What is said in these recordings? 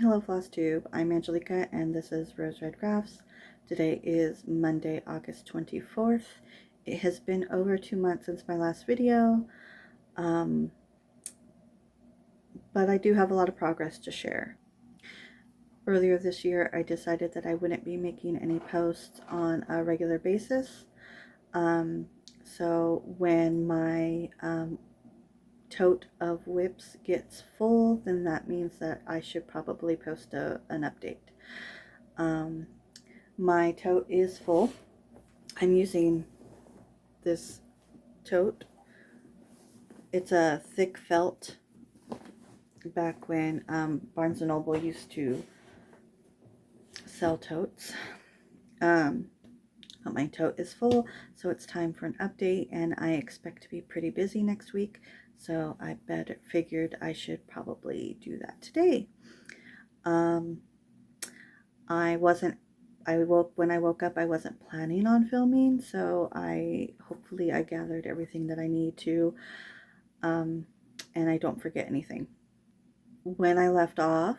Hello Flosstube, I'm Angelica and this is Rose Red Crafts. Today is Monday, August 24th. It has been over 2 months since my last video, but I do have a lot of progress to share. Earlier this year, I decided that I wouldn't be making any posts on a regular basis. So when my tote of whips gets full, then that means that I should probably post an update. My tote is full. I'm using this tote. It's a thick felt. Back when Barnes & Noble used to sell totes. But my tote is full, so it's time for an update, and I expect to be pretty busy next week, so I figured I should probably do that today. When I woke up, I wasn't planning on filming, so hopefully I gathered everything that I need to, and I don't forget anything. When I left off,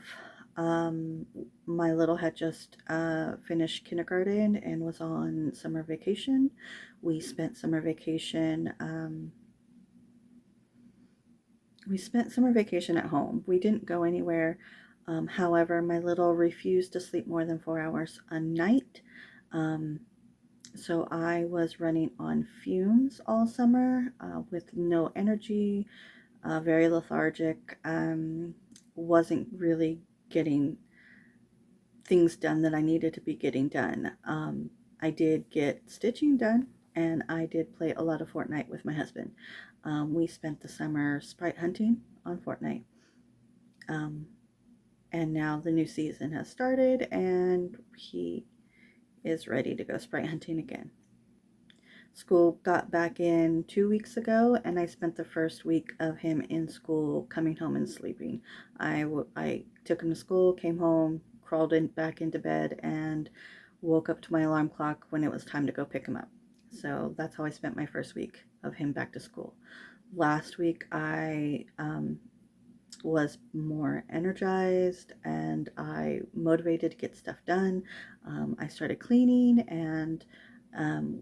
my little had just finished kindergarten and was on summer vacation. We spent summer vacation at home. We didn't go anywhere. However, my little refused to sleep more than 4 hours a night. So I was running on fumes all summer with no energy, very lethargic, wasn't really getting things done that I needed to be getting done. I did get stitching done, and I did play a lot of Fortnite with my husband. We spent the summer sprite hunting on Fortnite. And now the new season has started, and he is ready to go sprite hunting again. School got back in 2 weeks ago, and I spent the first week of him in school coming home and sleeping. I took him to school, came home, crawled back into bed, and woke up to my alarm clock when it was time to go pick him up. So that's how I spent my first week of him back to school. Last week I was more energized and I motivated to get stuff done. I started cleaning and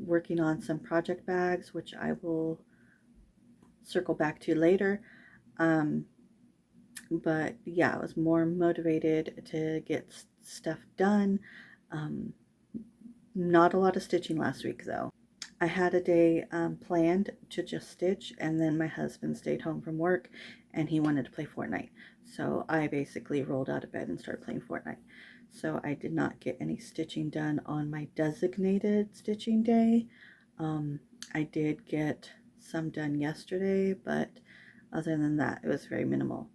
working on some project bags, which I will circle back to later. But yeah, I was more motivated to get stuff done. Not a lot of stitching last week though. I had a day planned to just stitch, and then my husband stayed home from work and he wanted to play Fortnite. So I basically rolled out of bed and started playing Fortnite. So I did not get any stitching done on my designated stitching day. I did get some done yesterday, but other than that, it was very minimal.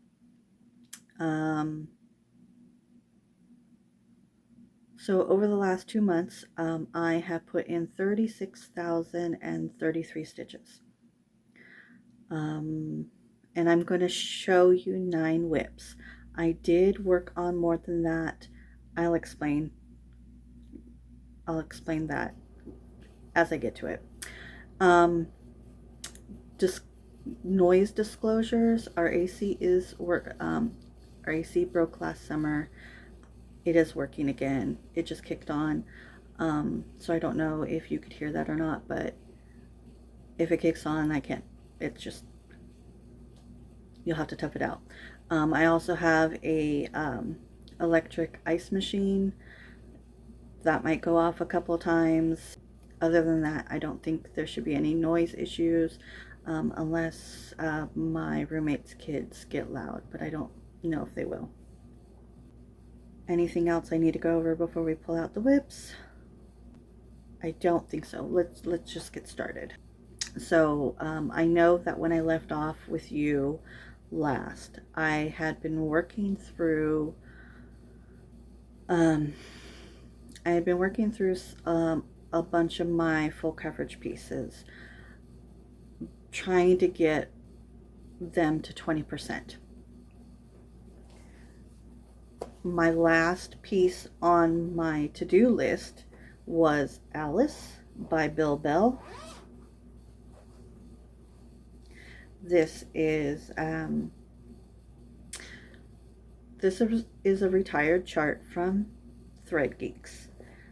So over the last 2 months, I have put in 36,033 stitches. And I'm going to show you 9 whips. I did work on more than that. I'll explain that as I get to it. Just noise disclosures. Our AC broke last summer. It is working again. It just kicked on. So I don't know if you could hear that or not, but if it kicks on, I can't. It's just, you'll have to tough it out. I also have a electric ice machine that might go off a couple of times. Other than that, I don't think there should be any noise issues unless my roommate's kids get loud, but I don't know if they will. Anything else I need to go over before we pull out the whips? I don't think so. Let's just get started. So I know that when I left off with you last, I had been working through a bunch of my full coverage pieces, trying to get them to 20%. My last piece on my to-do list was Alice by Bill Bell. This is This is a retired chart from Thread Geeks.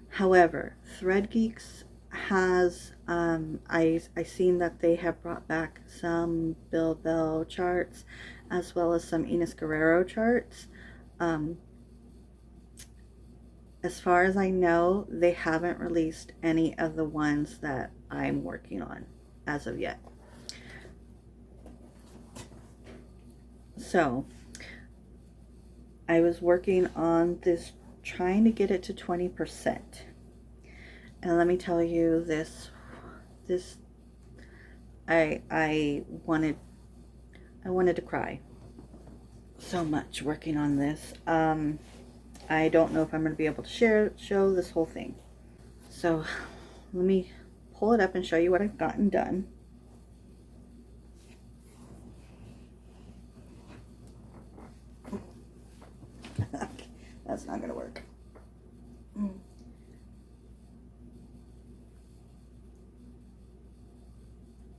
However, Thread Geeks has, I seen that they have brought back some Bill Bell charts as well as some Ines Guerrero charts. As far as I know, they haven't released any of the ones that I'm working on as of yet. So, I was working on this, trying to get it to 20%. And let me tell you, this I wanted to cry so much working on this. I don't know if I'm going to be able to show this whole thing. So let me pull it up and show you what I've gotten done. That's not going to work.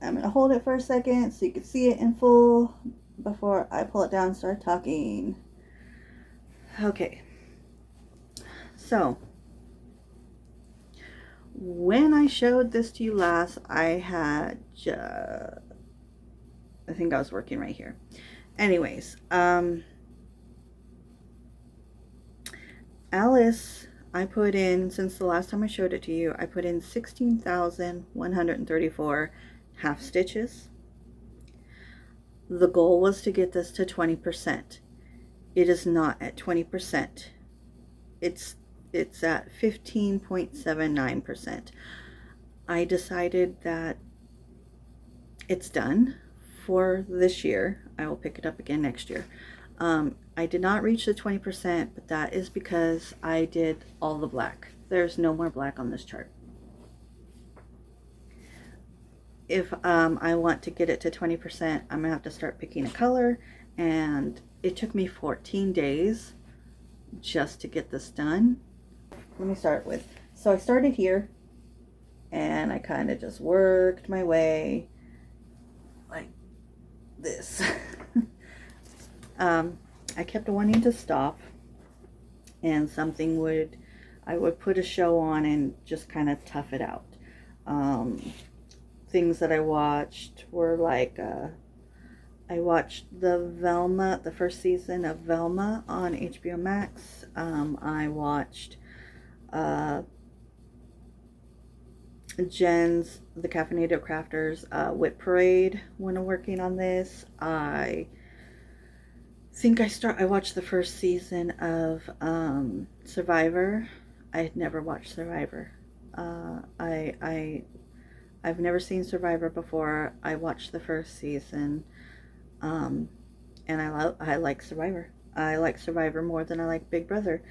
I'm going to hold it for a second so you can see it in full before I pull it down and start talking. Okay. So, when I showed this to you last, I had I think I was working right here. Anyways, Alice, I put in, since the last time I showed it to you, I put in 16,134 half stitches. The goal was to get this to 20%. It is not at 20%. It's at 15.79%. I decided that it's done for this year. I will pick it up again next year. I did not reach the 20%, but that is because I did all the black. There's no more black on this chart. If I want to get it to 20%, I'm gonna have to start picking a color, and it took me 14 days just to get this done. Let me start with, so I started here and I kind of just worked my way like this. I kept wanting to stop, and I would put a show on and just kind of tough it out. Things that I watched were like, I watched the first season of Velma on HBO Max. I watched Jen's, the Caffeinated Crafters, Wit Parade when working on this. I think I watched the first season of Survivor. I had never watched Survivor. I've never seen Survivor before. I watched the first season, and I like Survivor. I like Survivor more than I like Big Brother.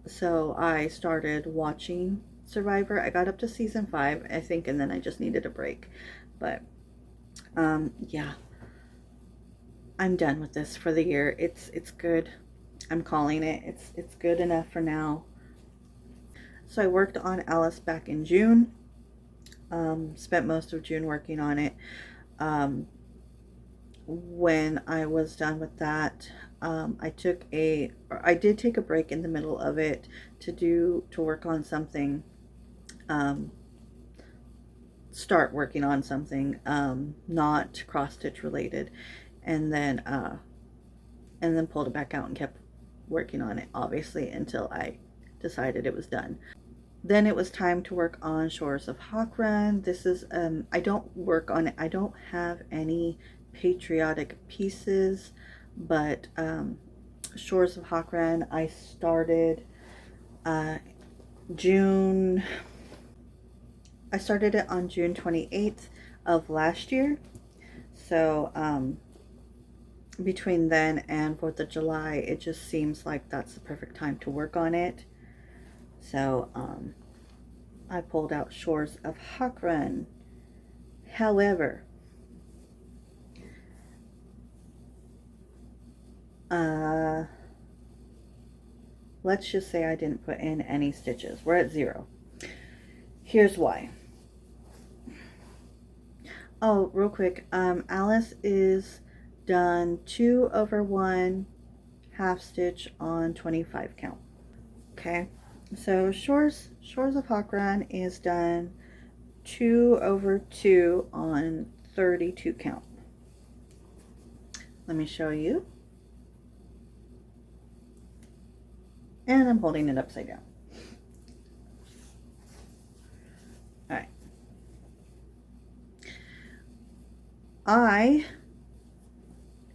So I started watching Survivor. I got up to season 5, I think, and then I just needed a break. But yeah, I'm done with this for the year. It's good. I'm calling it. It's good enough for now. So I worked on Alice back in June. Spent most of June working on it. When I was done with that, I did take a break in the middle of it to work on something, start working on something, not cross stitch related, and then pulled it back out and kept working on it, obviously, until I decided it was done. Then it was time to work on Shores of Hawkrun. This is, I don't work on it. I don't have any patriotic pieces, but Shores of Hawkrun, I started June. I started it on June 28th of last year. So between then and 4th of July, it just seems like that's the perfect time to work on it. So I pulled out Shores of Hawkrun. However, let's just say I didn't put in any stitches. We're at 0. Here's why. Oh, real quick, Alice is done 2/1 half stitch on 25 count. Okay, so Shores of Hakran is done 2/2 on 32 count. Let me show you. And I'm holding it upside down. All right. I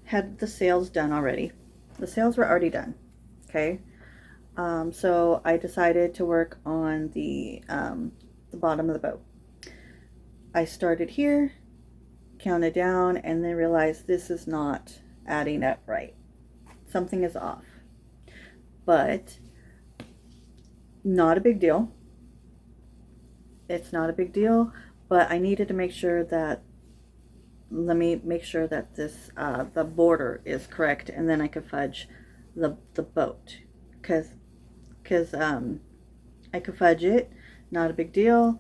had the sails done already. The sails were already done. Okay. So I decided to work on the bottom of the boat. I started here, counted down, and then realized this is not adding up right. Something is off. But not a big deal. It's not a big deal, but I needed to make sure that, let me make sure that this, the border is correct, and then I could fudge the boat, because I could fudge it, not a big deal,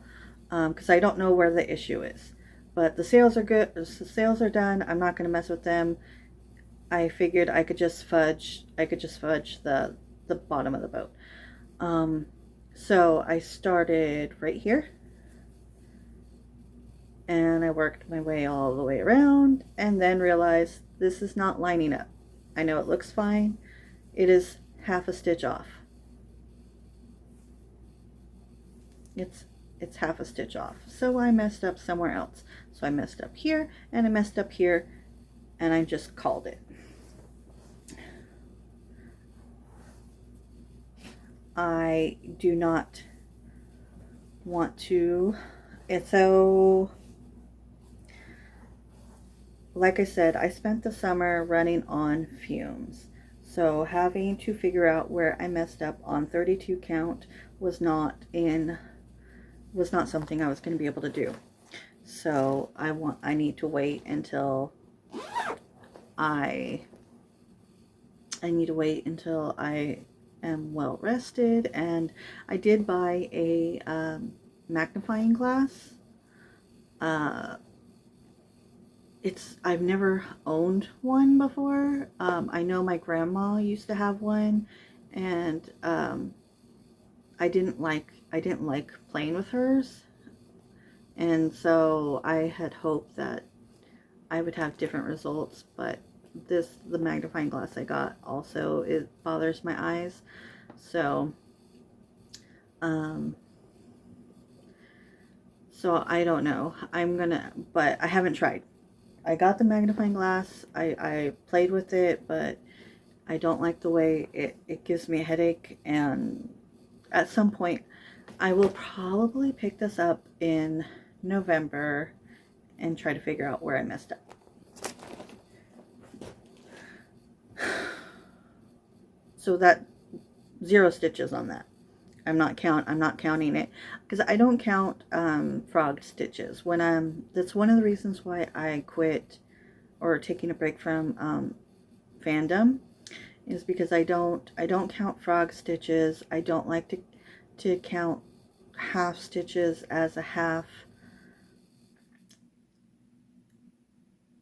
because I don't know where the issue is. But the sails are good, the sails are done, I'm not going to mess with them. I figured I could just fudge the bottom of the boat. So I started right here, and I worked my way all the way around, and then realized this is not lining up. I know it looks fine, it is half a stitch off. It's half a stitch off, so I messed up somewhere else. So I messed up here, and I messed up here, and I just called it. I do not want to, so like I said, I spent the summer running on fumes, so having to figure out where I messed up on 32 count was not something I was going to be able to do. So I need to wait until I am well rested. And I did buy a magnifying glass. I've never owned one before. I know my grandma used to have one, and I didn't like playing with hers, and so I had hoped that I would have different results. But the magnifying glass I got also, it bothers my eyes, so so I don't know. But I haven't tried. I got the magnifying glass, I played with it, but I don't like the way it gives me a headache. And at some point I will probably pick this up in November and try to figure out where I messed up. So that 0 stitches on that. I'm not counting it, because I don't count frog stitches when that's one of the reasons why I quit, or taking a break from fandom, is because I don't count frog stitches. I don't like to count half stitches as a half.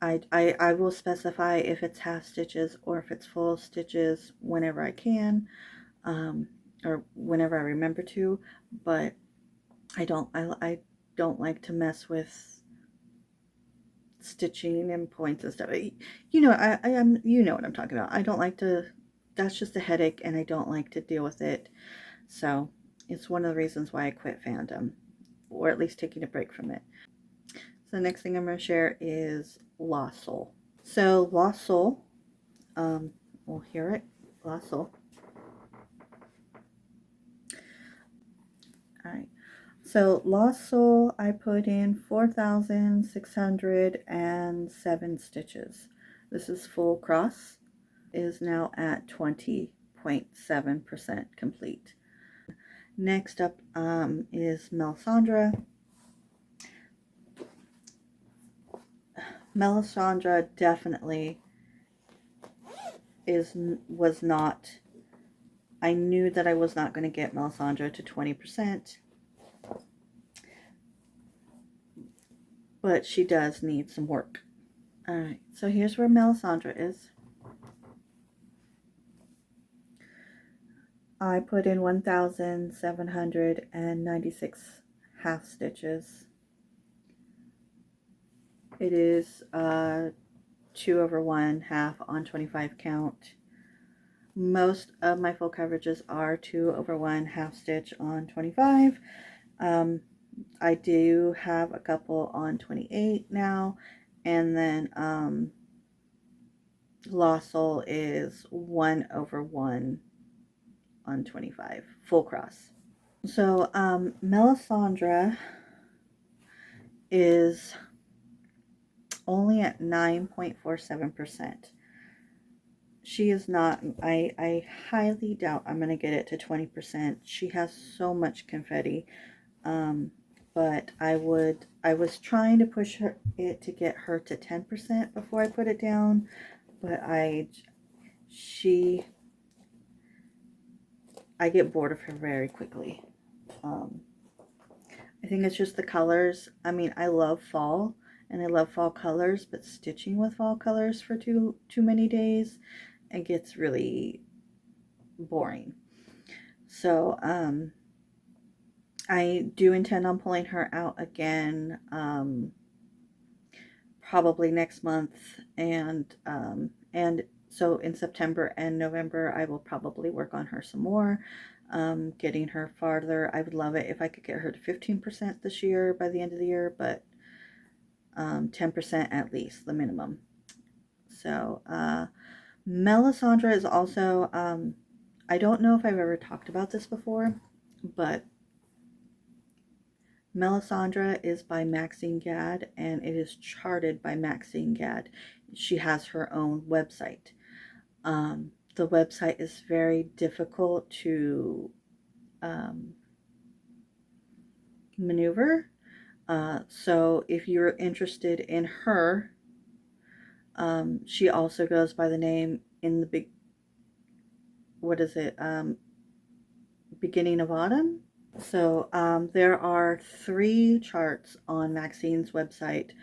I will specify if it's half stitches or if it's full stitches whenever I can, or whenever I remember to, but I don't like to mess with stitching and points and stuff. You know, you know what I'm talking about. I don't like to, that's just a headache, and I don't like to deal with it. So it's one of the reasons why I quit fandom, or at least taking a break from it. So the next thing I'm going to share is Lost Soul. So Lost Soul, we'll hear it, Lost Soul. Alright, so Lost Soul, I put in 4,607 stitches. This is full cross, is now at 20.7% complete. Next up is Melisandre. Melisandre definitely was not, I knew that I was not going to get Melisandre to 20%, but she does need some work. Alright, so here's where Melisandre is. I put in 1,796 half stitches. It is 2/1 half on 25 count. Most of my full coverages are 2/1 half stitch on 25. I do have a couple on 28 now, and then Lost Soul is 1/1 on 25 full cross. So Melisandre is only at 9.47%. She is not, I highly doubt I'm going to get it to 20%. She has so much confetti. But I was trying to push it to get her to 10% before I put it down, but I get bored of her very quickly. I think it's just the colors. I mean, I love fall and I love fall colors, but stitching with fall colors for too many days, it gets really boring. So I do intend on pulling her out again, probably next month, and so in September and November I will probably work on her some more, getting her farther. I would love it if I could get her to 15% this year by the end of the year, but 10% at least, the minimum. So Melisandre is also, I don't know if I've ever talked about this before, but Melisandre is by Maxine Gadd, and it is charted by Maxine Gadd. She has her own website. The website is very difficult to maneuver. So if you're interested in her, she also goes by the name in the beginning of autumn. So there are 3 charts on Maxine's website.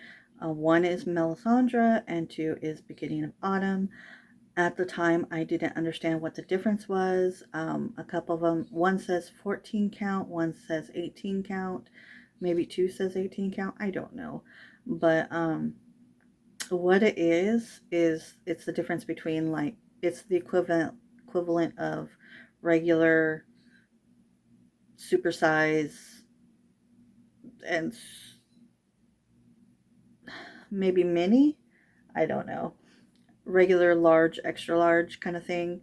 1 is Melisandre and 2 is Beginning of Autumn. At the time, I didn't understand what the difference was. A couple of them, one says 14 count, one says 18 count, maybe 2 says 18 count. I don't know. But what it is it's the difference between, like, it's the equivalent of regular, supersize, and maybe mini. I don't know. Regular, large, extra large kind of thing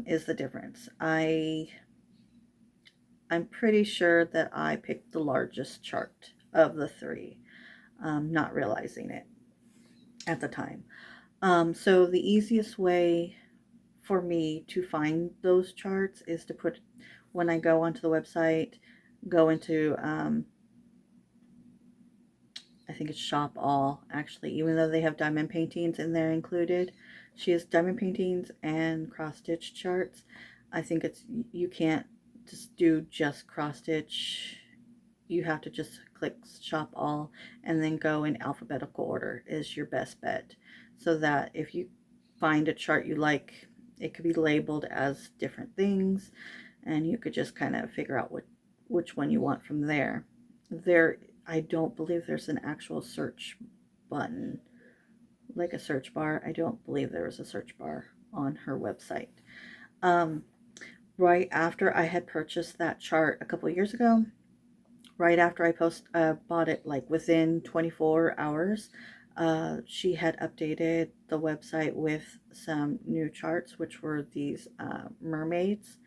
is the difference. I'm pretty sure that I picked the largest chart of the 3, not realizing it at the time. So the easiest way for me to find those charts is to put, when I go onto the website, go into I think it's Shop All, actually, even though they have diamond paintings in there included. She has diamond paintings and cross stitch charts. I think you can't just do just cross stitch. You have to just click Shop All and then go in alphabetical order is your best bet. So that if you find a chart you like, it could be labeled as different things, and you could just kind of figure out which one you want from there. I don't believe there's an actual search button, like a search bar. I don't believe there was a search bar on her website. Right after I had purchased that chart a couple years ago, right after I bought it, like within 24 hours, she had updated the website with some new charts, which were these mermaids,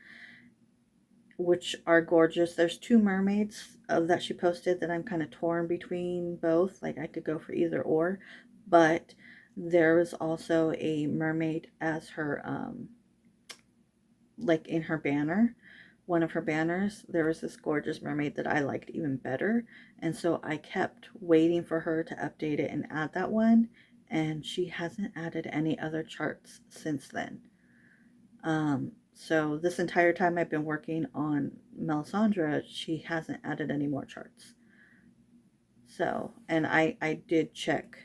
which are gorgeous. There's 2 mermaids that she posted that I'm kind of torn between both. Like, I could go for either or, but there was also a mermaid as her, like in her banner, one of her banners, there was this gorgeous mermaid that I liked even better. And so I kept waiting for her to update it and add that one. And she hasn't added any other charts since then. So this entire time I've been working on Melisandre, she hasn't added any more charts. So, and I did check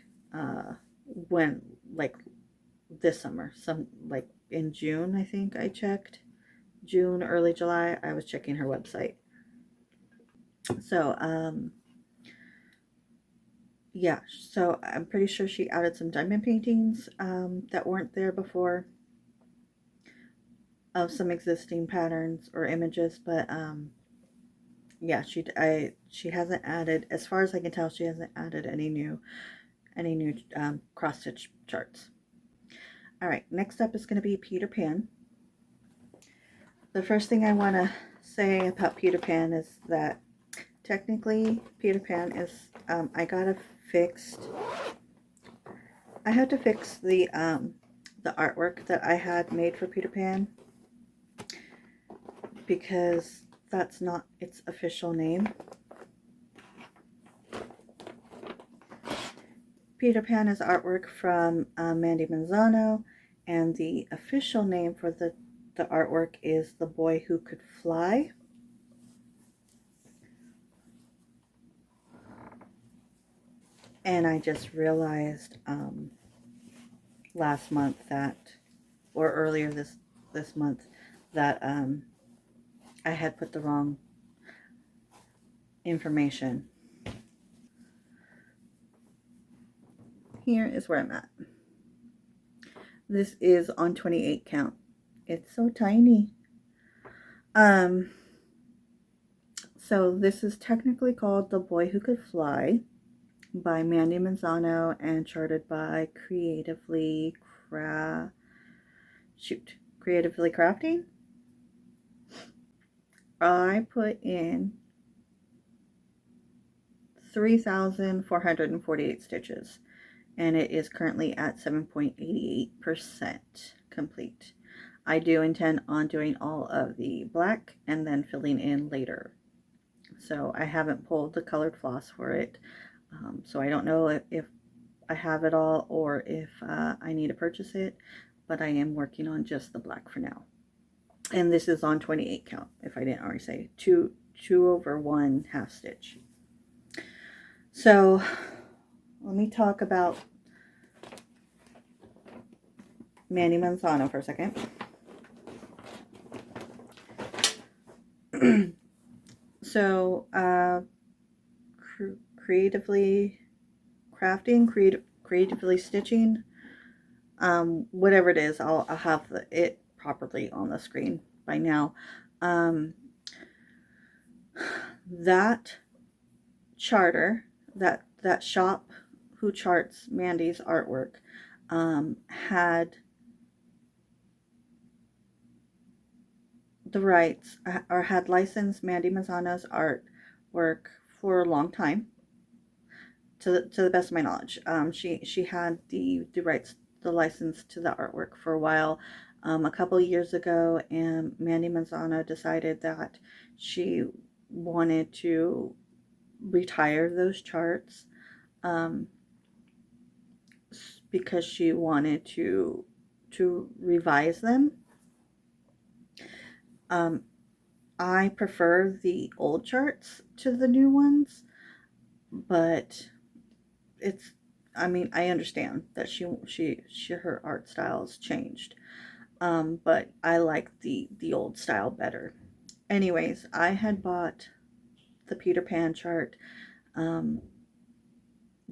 when, like, this summer, like in June, I think I checked. June, early July, I was checking her website. So, yeah, so I'm pretty sure she added some diamond paintings that weren't there before, of some existing patterns or images, but yeah, she hasn't added, as far as I can tell, she hasn't added any new cross stitch charts. All right, next up is going to be Peter Pan. The first thing I want to say about Peter Pan is that technically Peter Pan is I had to fix the artwork that I had made for Peter Pan, because that's not its official name. Peter Pan is artwork from Mandie Manzano, and the official name for the artwork is The Boy Who Could Fly. And I just realized last month that, or earlier this month, that I had put the wrong information. Here is where I'm at. This is on 28 count. It's so tiny. So this is technically called The Boy Who Could Fly by Mandie Manzano and charted by Creatively Crafting. I put in 3,448 stitches, and it is currently at 7.88% complete. I do intend on doing all of the black and then filling in later. So I haven't pulled the colored floss for it. So I don't know if I have it all or if I need to purchase it, but I am working on just the black for now. And this is on 28 count, if I didn't already say, 2/1 half stitch. So let me talk about Mandie Manzano for a second. So creatively crafting, creatively stitching, whatever it is, I'll have it properly on the screen by now. That charter, that shop who charts Mandie's artwork, had the rights, or had licensed Mandie Manzano's artwork for a long time, to the best of my knowledge. She had the rights, the license to the artwork for a while. A couple years ago, and Mandie Manzano decided that she wanted to retire those charts, because she wanted to revise them. I prefer the old charts to the new ones, but I mean, I understand that her art style's changed, but I like the old style better. Anyways, I had bought the Peter Pan chart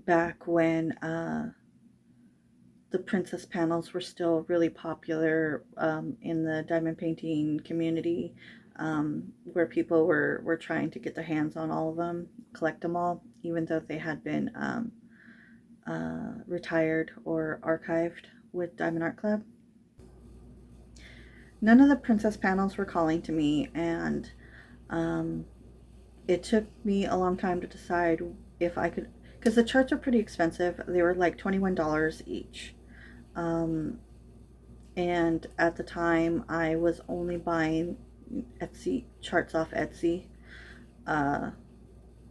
back when the princess panels were still really popular in the diamond painting community, where people were trying to get their hands on all of them, collect them all, even though they had been retired or archived with Diamond Art Club. None of the princess panels were calling to me, and it took me a long time to decide if I could, because the charts are pretty expensive. They were like $21 each. And at the time I was only buying Etsy charts off Etsy.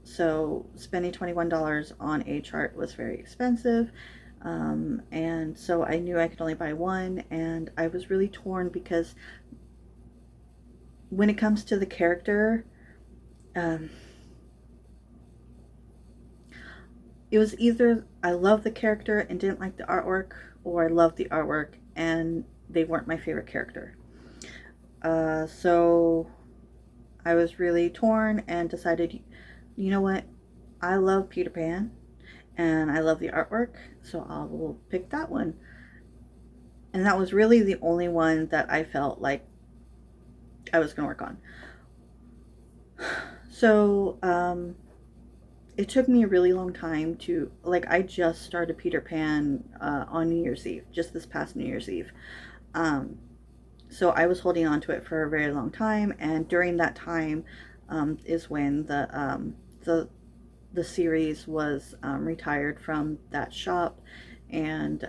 So spending $21 on a chart was very expensive. And so I knew I could only buy one, and I was really torn because when it comes to the character, it was either I loved the character and didn't like the artwork, or I loved the artwork and they weren't my favorite character. So I was really torn and decided, you know what? I love Peter Pan and I love the artwork, so I will pick that one. And that was really the only one that I felt like I was going to work on. So, it took me a really long time to, like, I just started Peter Pan on New Year's Eve, just this past New Year's Eve. So I was holding on to it for a very long time, and during that time is when the series was retired from that shop, and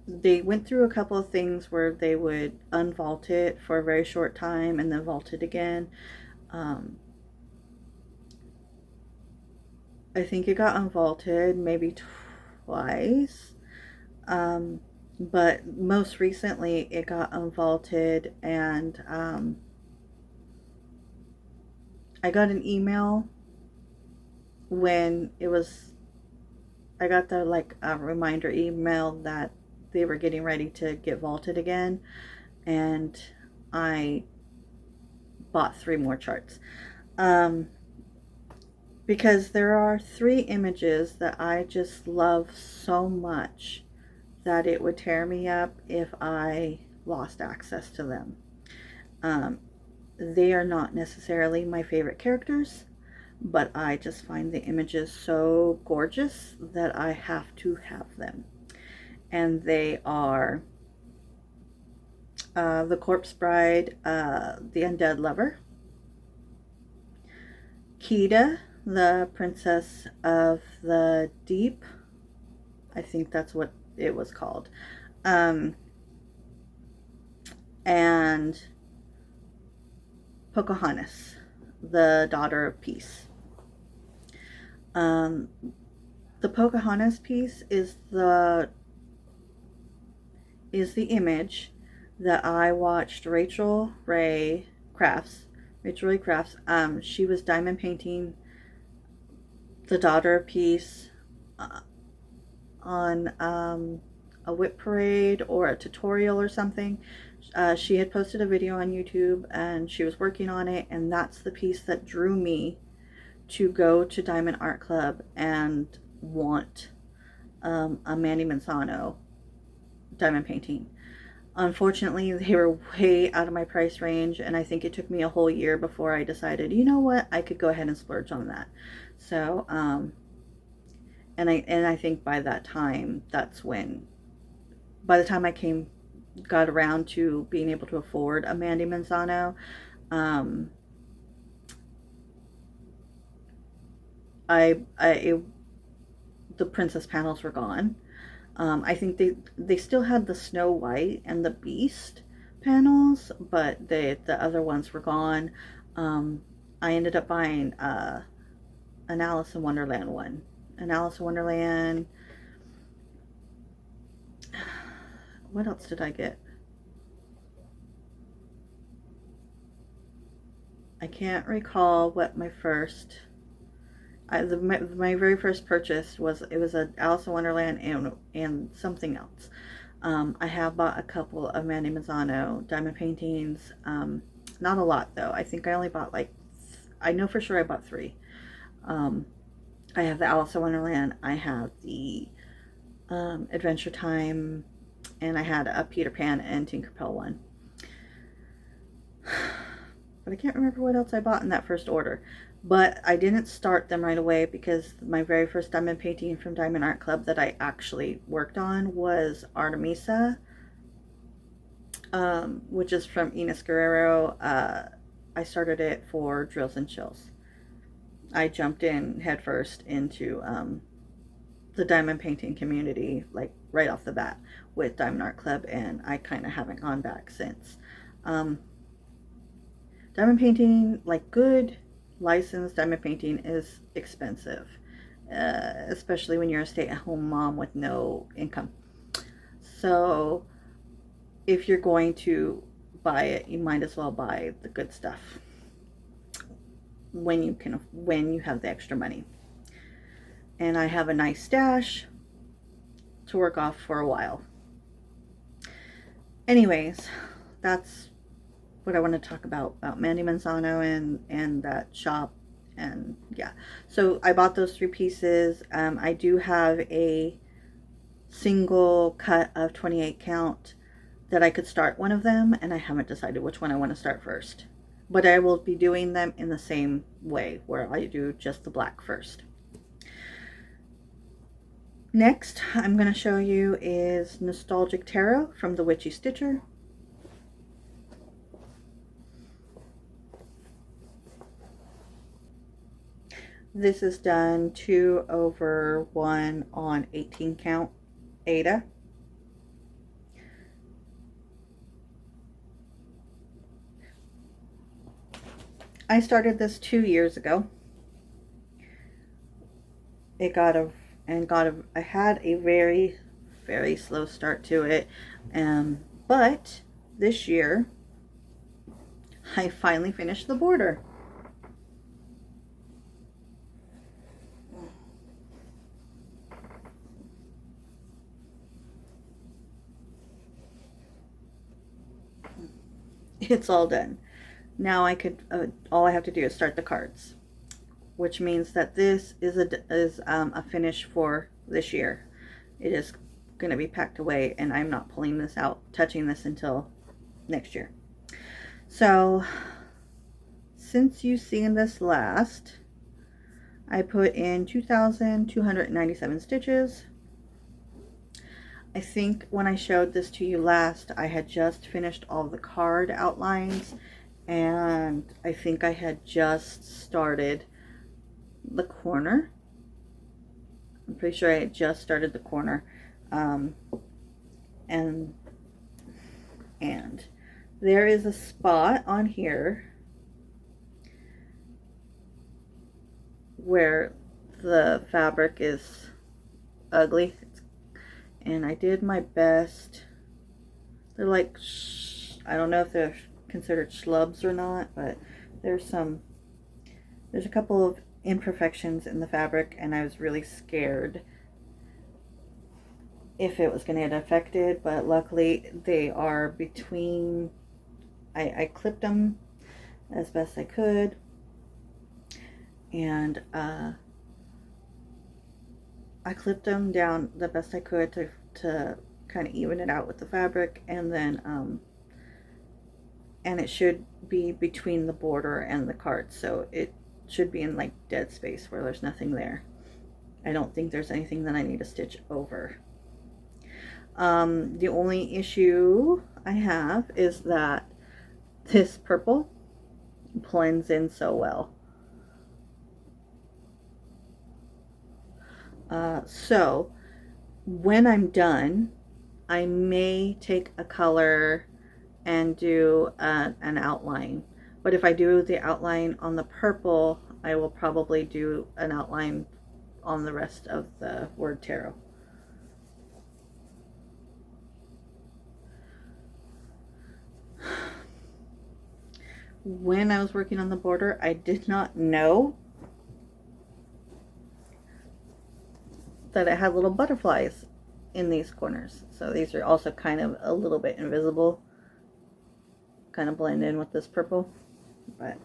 they went through a couple of things where they would unvault it for a very short time and then vault it again. I think it got unvaulted maybe twice. But most recently it got unvaulted, and I got an email when it was, I got the like a reminder email that they were getting ready to get vaulted again, and I bought 3 more charts. Because there are 3 images that I just love so much that it would tear me up if I lost access to them. They are not necessarily my favorite characters, but I just find the images so gorgeous that I have to have them. And they are the Corpse Bride, the Undead Lover, Kida, the Princess of the Deep. I think that's what it was called. And Pocahontas, the Daughter of Peace. The Pocahontas piece is the image that I watched Rachel Ray Crafts. She was diamond painting the Daughter of Peace on a whip parade or a tutorial or something. She had posted a video on YouTube and she was working on it, and that's the piece that drew me to go to Diamond Art Club and want a Mandie Manzano diamond painting. Unfortunately, they were way out of my price range, and I think it took me a whole year before I decided, you know what, I could go ahead and splurge on that. So, and I think by that time, that's when, by the time I got around to being able to afford a Mandie Manzano, the princess panels were gone. I think they still had the Snow White and the Beast panels, but the other ones were gone. I ended up buying an Alice in Wonderland one. An Alice in Wonderland. What else did I get? I can't recall what my first... my very first purchase was, it was an Alice in Wonderland and something else. I have bought a couple of Mandie Manzano diamond paintings. Not a lot though. I think I only bought I know for sure I bought 3. I have the Alice in Wonderland, I have the Adventure Time, and I had a Peter Pan and Tinkerbell one. But I can't remember what else I bought in that first order. But I didn't start them right away because my very first diamond painting from Diamond Art Club that I actually worked on was Artemisa, which is from Ines Guerrero. I started it for Drills and Chills. I jumped in headfirst into the diamond painting community, like right off the bat with Diamond Art Club, and I kind of haven't gone back since. Diamond painting, like good licensed diamond painting, is expensive, especially when you're a stay-at-home mom with no income. So if you're going to buy it, you might as well buy the good stuff when you have the extra money. and I have a nice stash to work off for a while. Anyways, that's what I want to talk about Mandie Manzano and that shop. And yeah, so I bought those 3 pieces. I do have a single cut of 28 count that I could start one of them, and I haven't decided which one I want to start first, but I will be doing them in the same way where I do just the black first. Next I'm going to show you is Nostalgic Tarot from the Witchy Stitcher. This is done 2/1 on 18 count Ada. I started this 2 years ago. I had a very, very slow start to it. But this year I finally finished the border. It's all done. Now all I have to do is start the cards, which means that this is a finish for this year. It is going to be packed away, and I'm not pulling this out, touching this until next year. So since you've seen this last, I put in 2,297 stitches. I think when I showed this to you last, I had just finished all the card outlines, and I think I had just started the corner. I'm pretty sure I had just started the corner. And there is a spot on here where the fabric is ugly, and I did my best. They're like, I don't know if they're considered schlubs or not, but there's a couple of imperfections in the fabric, and I was really scared if it was going to get affected, but luckily they are between. I clipped them as best I could, and I clipped them down the best I could to kind of even it out with the fabric, and then and it should be between the border and the card, so it should be in like dead space where there's nothing there. I don't think there's anything that I need to stitch over. The only issue I have is that this purple blends in so well. So when I'm done, I may take a color and do an outline. But if I do the outline on the purple, I will probably do an outline on the rest of the word tarot. When I was working on the border, I did not know that it had little butterflies in these corners. So these are also kind of a little bit invisible, kind of blend in with this purple, but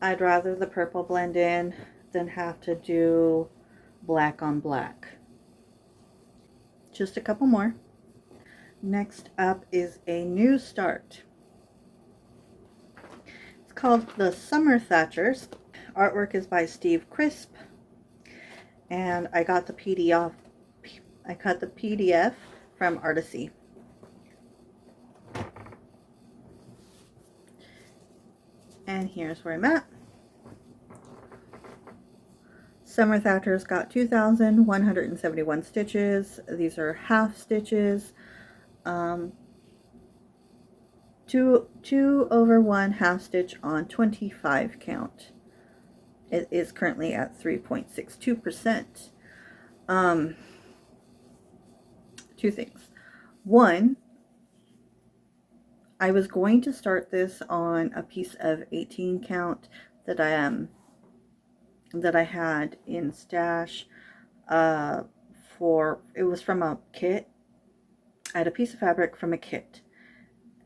I'd rather the purple blend in than have to do black on black. Just a couple more. Next up is a new start. It's called The Summer Thatchers. Artwork is by Steve Crisp, and I got the PDF. I cut the PDF from Artisy. And here's where I'm at. Summer Thatchers got 2,171 stitches. These are half stitches. 2/1 half stitch on 25 count. It is currently at 3.62%. Two things. One, I was going to start this on a piece of 18 count that that I had in stash it was from a kit. I had a piece of fabric from a kit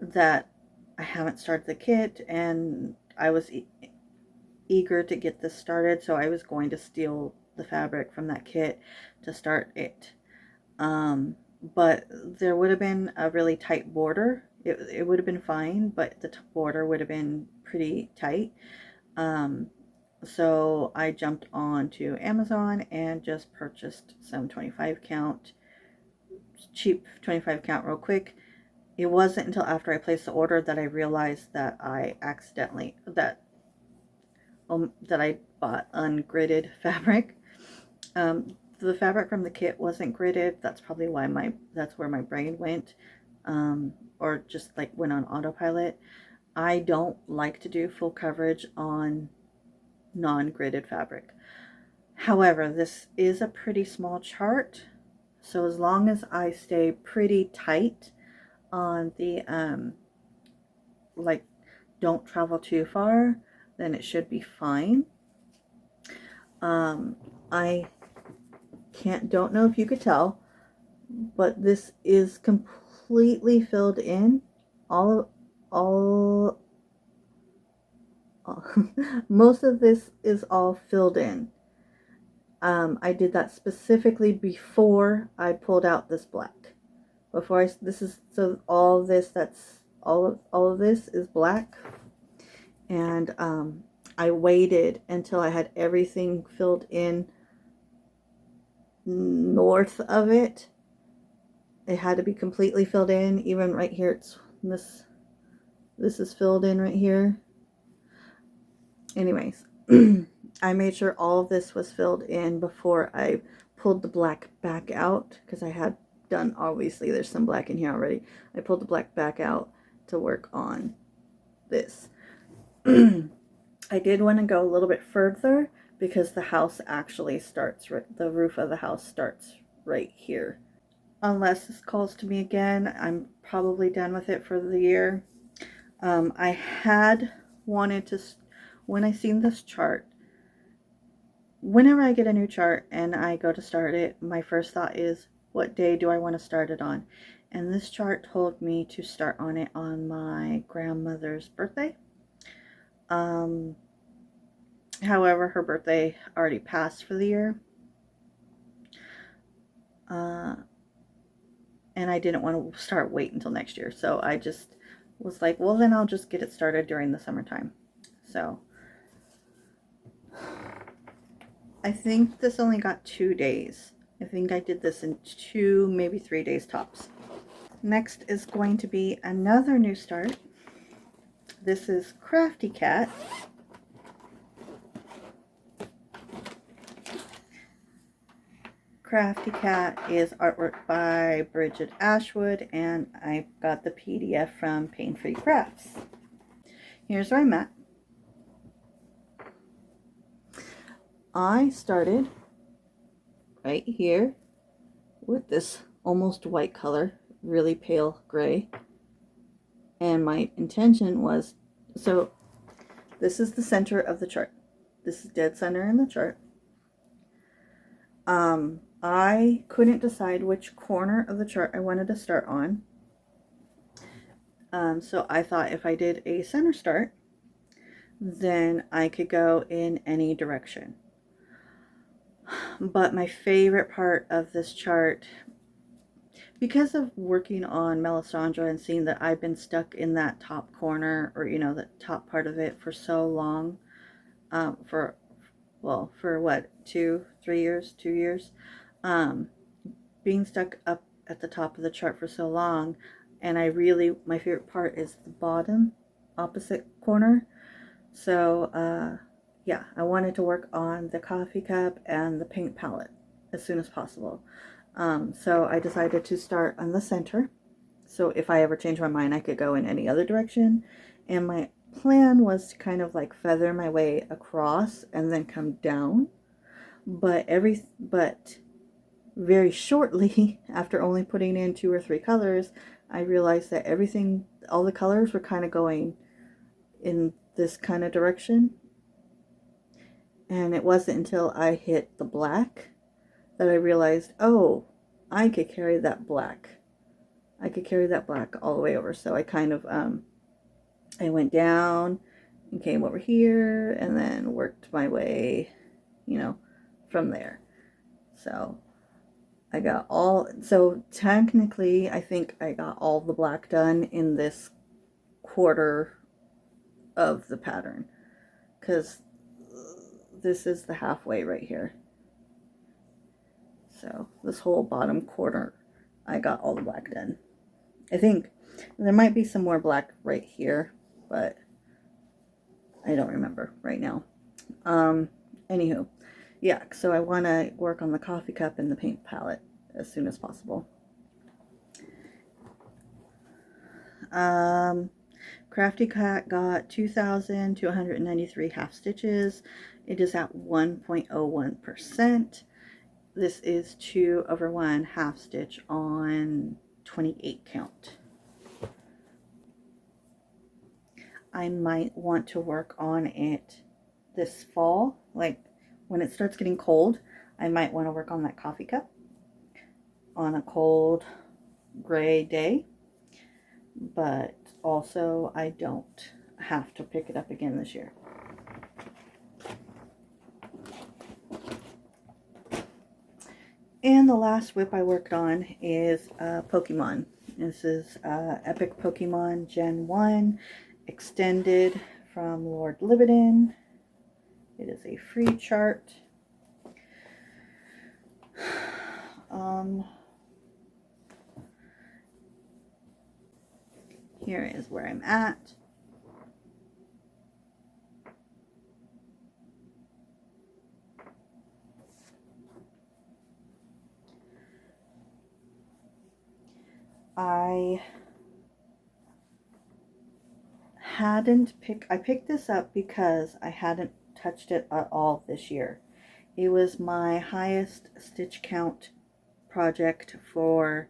that I haven't started the kit, and I was eager to get this started, so I was going to steal the fabric from that kit to start it. But there would have been a really tight border. It would have been fine, but the border would have been pretty tight. So I jumped on to Amazon and just purchased some 25 count, cheap 25 count real quick. It wasn't until after I placed the order that I realized that I accidentally, that I bought ungridded fabric. The fabric from the kit wasn't gridded. That's probably why that's where my brain went, or just like went on autopilot. I don't like to do full coverage on non-gridded fabric. However, this is a pretty small chart, so as long as I stay pretty tight on the like don't travel too far, then it should be fine. I don't know if you could tell, but this is completely filled in. Most of this is all filled in. I did that specifically before I pulled out this black. So all this, all of this is black. And I waited until I had everything filled in north of it. It had to be completely filled in. Even right here, it's this is filled in right here. Anyways, I made sure all of this was filled in before I pulled the black back out, because I had done, obviously there's some black in here already. I pulled the black back out to work on this. I did want to go a little bit further because the house actually starts, the roof of the house starts right here. Unless this calls to me again, I'm probably done with it for the year. I had wanted to, when I seen this chart, whenever I get a new chart and I go to start it, my first thought is, what day do I want to start it on? And this chart told me to start on it on my grandmother's birthday. However, her birthday already passed for the year. And I didn't want to wait until next year. So I just was like, well, then I'll just get it started during the summertime. So I think this only got 2 days. I think I did this in 2, maybe 3 days tops. Next is going to be another new start. This is Crafty Cat. Crafty Cat is artwork by Brigid Ashwood, and I got the PDF from Pain Free Crafts. Here's where I'm at. I started right here with this almost white color, really pale gray, and my intention was, so this is the center of the chart. This is dead center in the chart. I couldn't decide which corner of the chart I wanted to start on. So I thought if I did a center start, then I could go in any direction. But my favorite part of this chart, because of working on Melisandre and seeing that I've been stuck in that top corner, or you know, the top part of it for so long, for what, 2 years, being stuck up at the top of the chart for so long, and my favorite part is the bottom opposite corner. So yeah, I wanted to work on the coffee cup and the paint palette as soon as possible. So I decided to start on the center, so if I ever change my mind I could go in any other direction. And my plan was to kind of like feather my way across and then come down, but very shortly, after only putting in 2 or 3 colors, I realized that all the colors were kind of going in this kind of direction. And it wasn't until I hit the black that I realized, oh, I could carry that black. I could carry that black all the way over. So I kind of, I went down and came over here and then worked my way, you know, from there. So I got all, so technically I think I got all the black done in this quarter of the pattern, because this is the halfway right here. So this whole bottom quarter, I got all the black done. I think there might be some more black right here, but I don't remember right now. Anywho, yeah, so I want to work on the coffee cup and the paint palette as soon as possible. Crafty Cat got 2,293 half stitches. It is at 1.01%. This is 2/1 half stitch on 28 count. I might want to work on it this fall, like when it starts getting cold. I might want to work on that coffee cup on a cold gray day, but also I don't have to pick it up again this year. And the last whip I worked on is Pokemon. This is Epic Pokemon Gen 1 extended from Lord Libidan. It is a free chart. Here is where I'm at. I picked this up because I hadn't touched it at all this year. It was my highest stitch count project for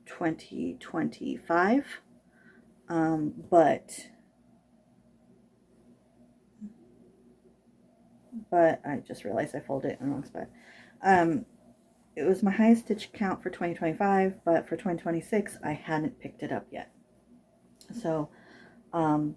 2025. But I just realized I folded it in the wrong spot. It was my highest stitch count for 2025, but for 2026, I hadn't picked it up yet. So, okay.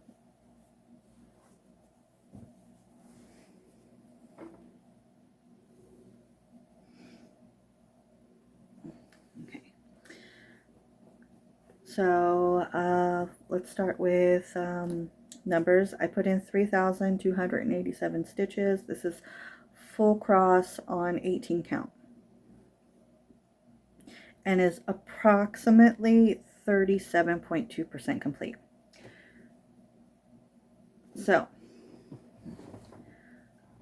So, let's start with numbers. I put in 3,287 stitches. This is full cross on 18 count. And is approximately 37.2% complete. So,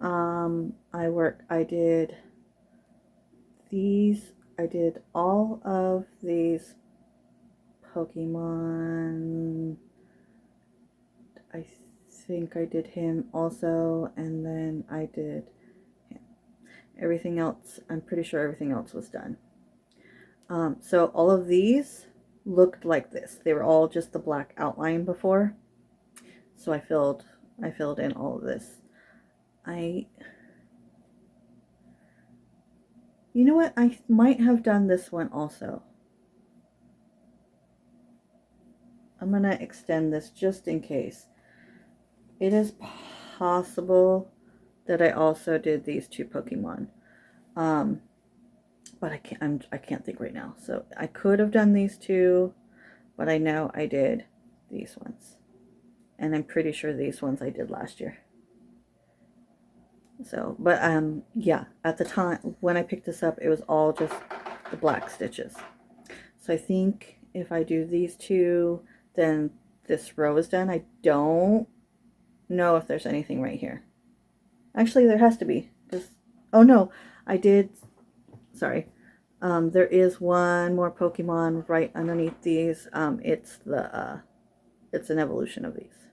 I did these, I did all of these Pokemon. I think I did him also, and then I did him. Everything else, I'm pretty sure everything else was done. So all of these looked like this. They were all just the black outline before. So I filled in all of this. You know what? I might have done this one also. I'm going to extend this just in case. It is possible that I also did these two Pokemon. But I can't think right now. So I could have done these two, but I know I did these ones. And I'm pretty sure these ones I did last year. So, but yeah, at the time when I picked this up, it was all just the black stitches. So I think if I do these two, then this row is done. I don't know if there's anything right here. Actually, there has to be. Oh no, I did. Sorry. There is one more Pokemon right underneath these. It's an evolution of these.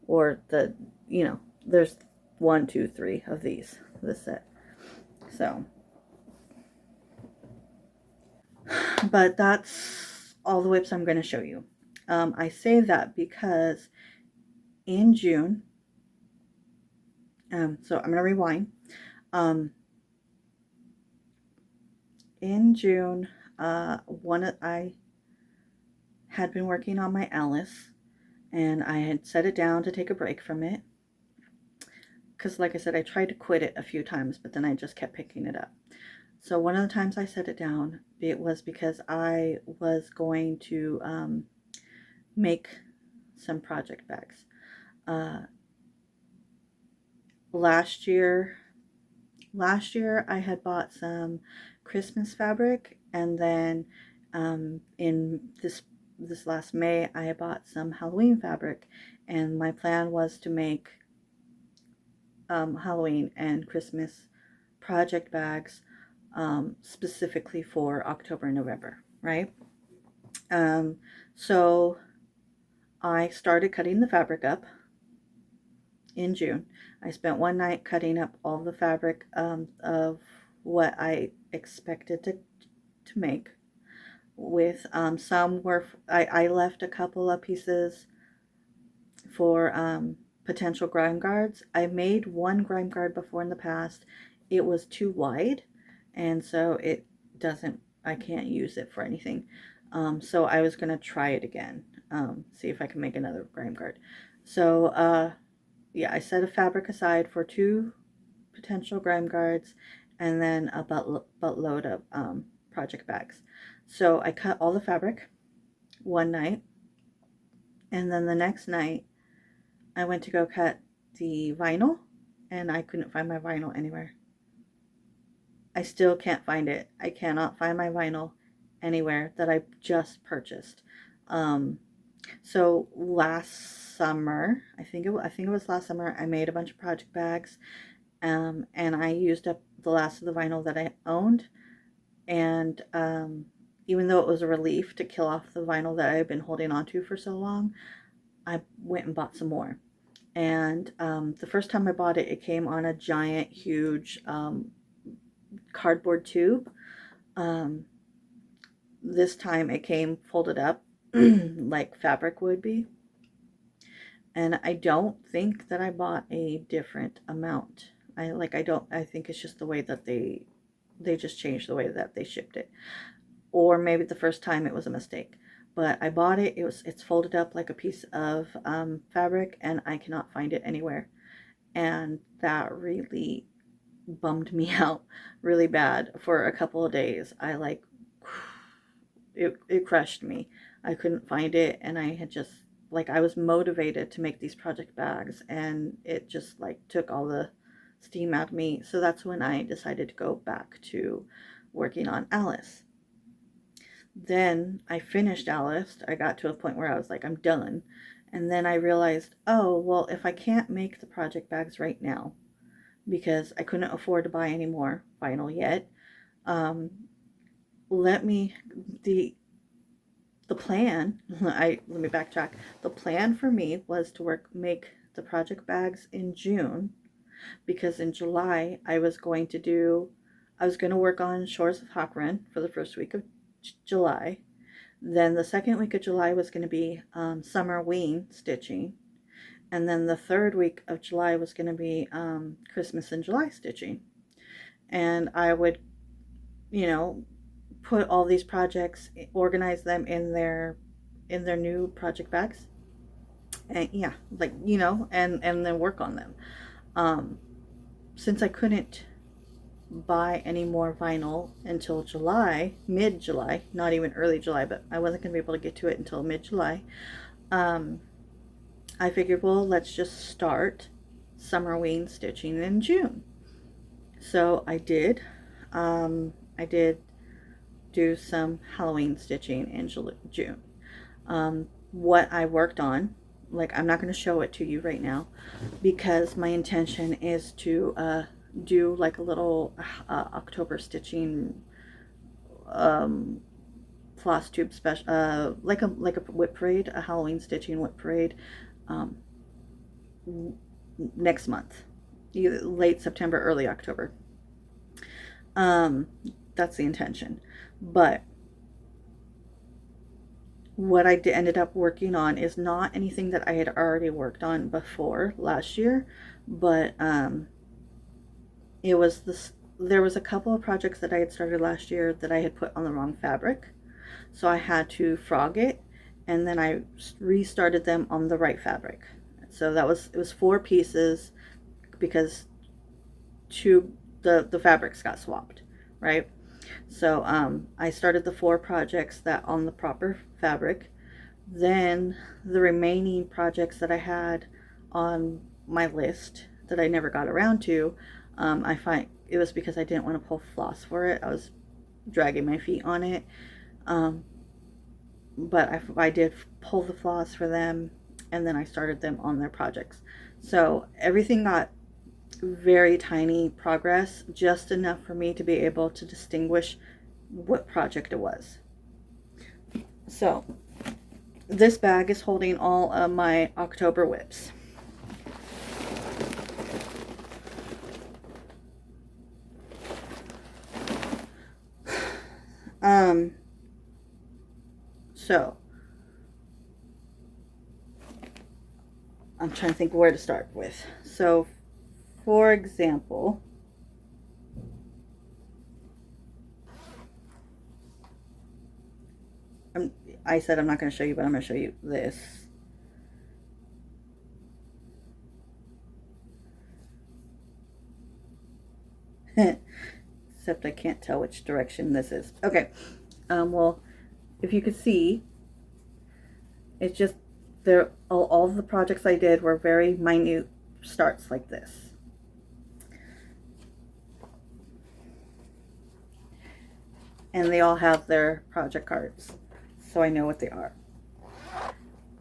Or there's 1, 2, 3 of these, this set. So, but that's all the whips I'm going to show you. I say that because in June, So I'm going to rewind. In June, I had been working on my Alice, and I had set it down to take a break from it. Because, like I said, I tried to quit it a few times, but then I just kept picking it up. So one of the times I set it down, it was because I was going to make some project bags. Last year I had bought some Christmas fabric, and then in this last May I bought some Halloween fabric, and my plan was to make Halloween and Christmas project bags specifically for October and November, right? So I started cutting the fabric up in June. I spent one night cutting up all the fabric of what I expected to make. With some were, I left a couple of pieces for potential grime guards. I made one grime guard before in the past. It was too wide, and so I can't use it for anything. So I was going to try it again, see if I can make another grime guard. So yeah, I set a fabric aside for 2 potential grime guards, and then a buttload of project bags. So I cut all the fabric one night, and then the next night I went to go cut the vinyl, and I couldn't find my vinyl anywhere. I still can't find it. I cannot find my vinyl anywhere that I just purchased. So last summer, I think it was last summer, I made a bunch of project bags, and I used up the last of the vinyl that I owned, and even though it was a relief to kill off the vinyl that I had been holding on to for so long, I went and bought some more. And the first time I bought it, it came on a giant, huge cardboard tube. This time it came folded up like fabric would be. And I don't think that I bought a different amount. I think it's just the way that they just changed the way that they shipped it. Or maybe the first time it was a mistake. But I bought it. It's folded up like a piece of fabric, and I cannot find it anywhere. And that really bummed me out really bad for a couple of days. It crushed me. I couldn't find it, and I had just, like, I was motivated to make these project bags, and it just like took all the steam out of me. So that's when I decided to go back to working on Alice. Then I finished Alice. I got to a point where I was like, I'm done. And then I realized, oh, well, if I can't make the project bags right now, because I couldn't afford to buy any more vinyl yet, the plan, let me backtrack. The plan for me was to make the project bags in June, because in July I was going to work on Shores of Hawkrun for the first week of July. Then the second week of July was going to be summer ween stitching, and then the third week of July was going to be Christmas and July stitching. And I would, put all these projects, organize them in their new project bags, and and then work on them. Since I couldn't buy any more vinyl until July, mid-July, not even early July, but I wasn't going to be able to get to it until mid-July, I figured, well, let's just start summer ween stitching in June. So I did. I did do some Halloween stitching in June. What I worked on, I'm not going to show it to you right now, because my intention is to do like a little October stitching Flosstube special, like a whip parade, a Halloween stitching whip parade, next month, either late September, early October. That's the intention. But what ended up working on is not anything that I had already worked on before last year, but there was a couple of projects that I had started last year that I had put on the wrong fabric, so I had to frog it, and then I restarted them on the right fabric. So it was 4 pieces because the fabrics got swapped, right? So I started the 4 projects that on the proper fabric. Then the remaining projects that I had on my list that I never got around to, I find it was because I didn't want to pull floss for it. I was dragging my feet on it. But I did pull the floss for them, and then I started them on their projects. So everything got very tiny progress, just enough for me to be able to distinguish what project it was. So this bag is holding all of my October whips. So I'm trying to think where to start with. So for example, I said I'm not going to show you, but I'm going to show you this. Except I can't tell which direction this is. Okay. Well, if you could see, it's just all the projects I did were very minute starts like this. And they all have their project cards, so I know what they are.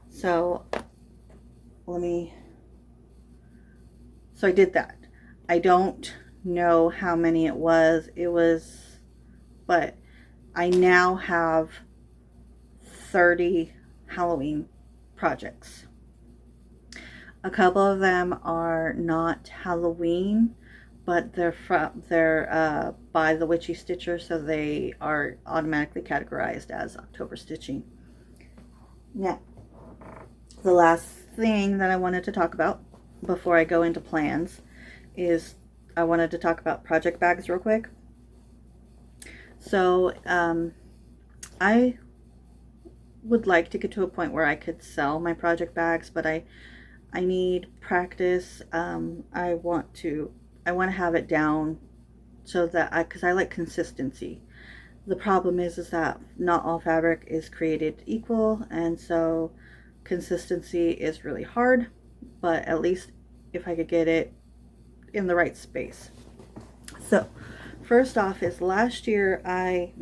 So so I did that. I don't know how many it was. But I now have 30 Halloween projects. A couple of them are not Halloween, but they're by the Witchy Stitcher, so they are automatically categorized as October stitching. Now, the last thing that I wanted to talk about before I go into plans is I wanted to talk about project bags real quick. So I would like to get to a point where I could sell my project bags, but I need practice. I want to have it down so that because I like consistency. The problem is that not all fabric is created equal, and so consistency is really hard, but at least if I could get it in the right space. So first off is last year I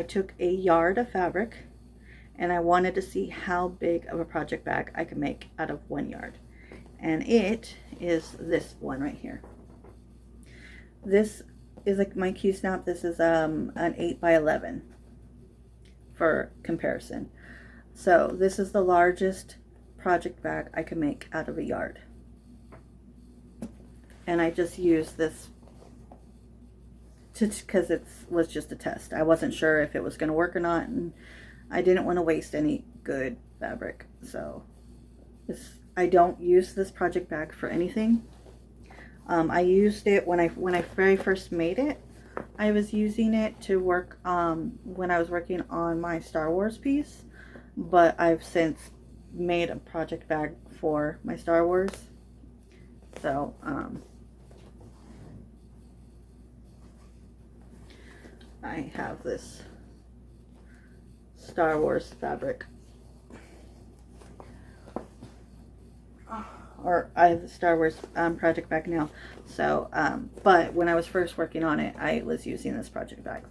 took a yard of fabric, and I wanted to see how big of a project bag I could make out of 1 yard. And it is this one right here. This is like my Q-snap. This is an 8x11 for comparison. So this is the largest project bag I can make out of a yard. And I just used this because it was just a test. I wasn't sure if it was going to work or not, and I didn't want to waste any good fabric. So I don't use this project bag for anything. I used it when I very first made it. I was using it to work when I was working on my Star Wars piece, but I've since made a project bag for my Star Wars. So I have this Star Wars fabric, or I have the Star Wars project bag now. So but when I was first working on it, I was using this project bag.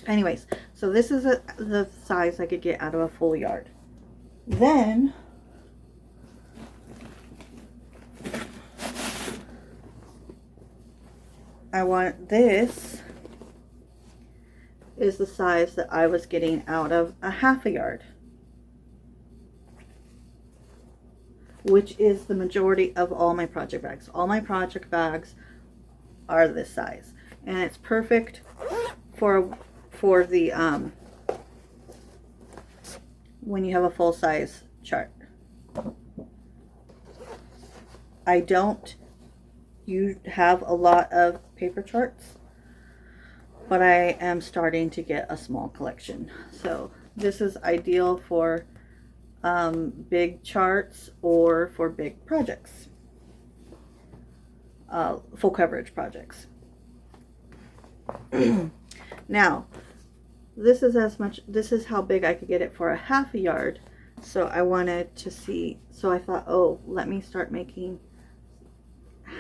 Anyways, so this is the size I could get out of a full yard. Then this is the size that I was getting out of a half a yard, which is the majority of all my project bags. All my project bags are this size, and it's perfect for the when you have a full size chart. I don't have a lot of paper charts, but I am starting to get a small collection. So this is ideal for big charts or for big projects, full coverage projects. Now, this is how big I could get it for a half a yard. So I wanted to see, so I thought, oh, let me start making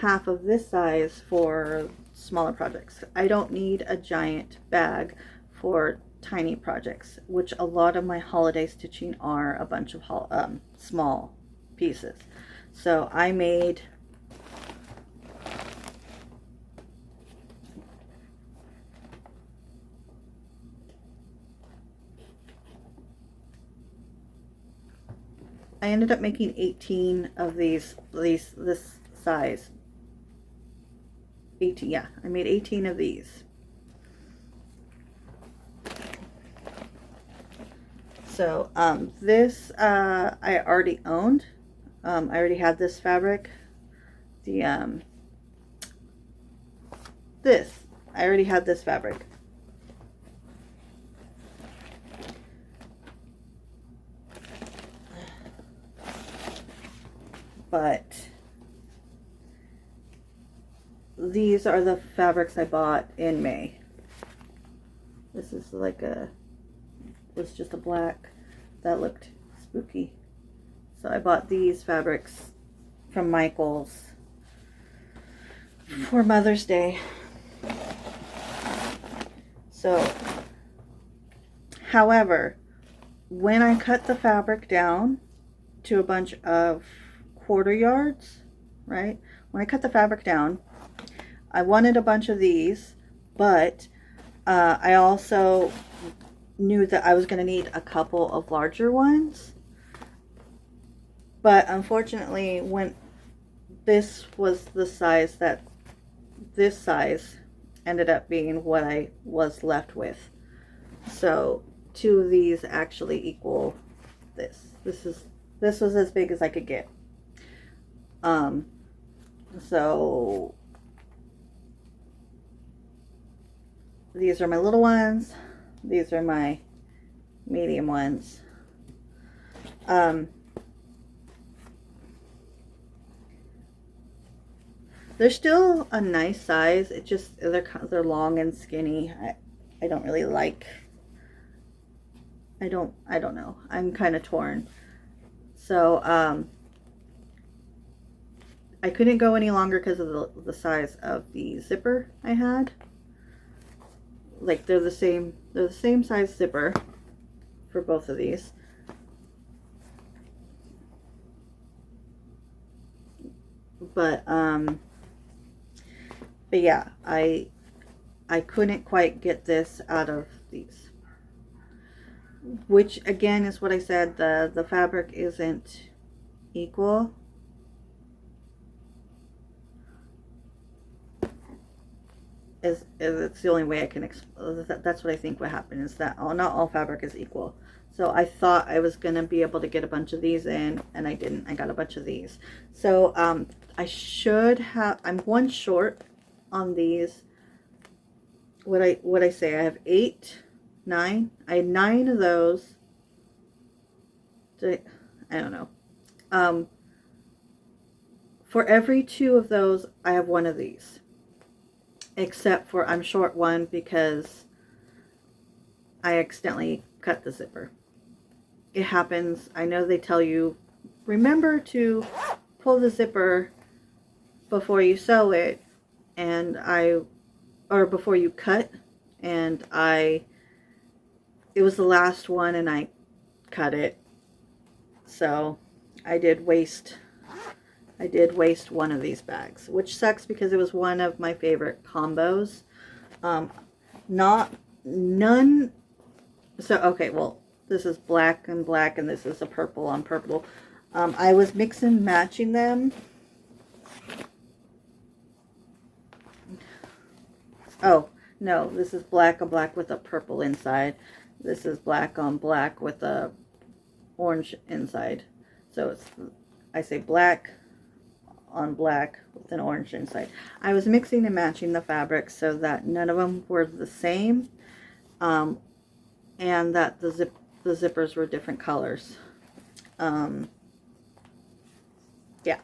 half of this size for smaller projects. I don't need a giant bag for tiny projects, which a lot of my holiday stitching are a bunch of small pieces. So I made I ended up making 18 of this size. 18, yeah, I made 18 of these. So this I already owned. I already had this fabric. I already had this fabric. But these are the fabrics I bought in May. This is like was just a black that looked spooky. So I bought these fabrics from Michael's for Mother's Day. So, however, when I cut the fabric down to a bunch of quarter yards, right? When I cut the fabric down, I wanted a bunch of these, but I also knew that I was going to need a couple of larger ones. But unfortunately, when this was the size that this size ended up being what I was left with. So 2 of these actually equal this. This was as big as I could get. So these are my little ones. These are my medium ones. They're still a nice size. It just they're long and skinny. I don't really like. I don't know. I'm kind of torn. So I couldn't go any longer because of the size of the zipper I had. Like they're the same size zipper for both of these. But yeah, I couldn't quite get this out of these. Which again is what I said, the fabric isn't equal. It's the only way I can that's what I think what happened, is that not all fabric is equal. So I thought I was gonna be able to get a bunch of these in, and I didn't. I got a bunch of these. So I should have, I'm one short on these. What I say, I have 8, 9. I had 9 of those. I don't know. For every 2 of those, I have 1 of these. Except for I'm short 1 because I accidentally cut the zipper. It happens. I know they tell you, remember to pull the zipper before you sew it, and or before you cut, and it was the last one and I cut it. So I did waste 1 of these bags, which sucks because it was one of my favorite combos. None. So, okay, well, this is black and black, and this is a purple on purple. I was mixing, matching them. Oh, no, this is black on black with a purple inside. This is black on black with a orange inside. So it's, I say black on black with an orange inside. I was mixing and matching the fabrics so that none of them were the same, and that the zippers were different colors. Yeah.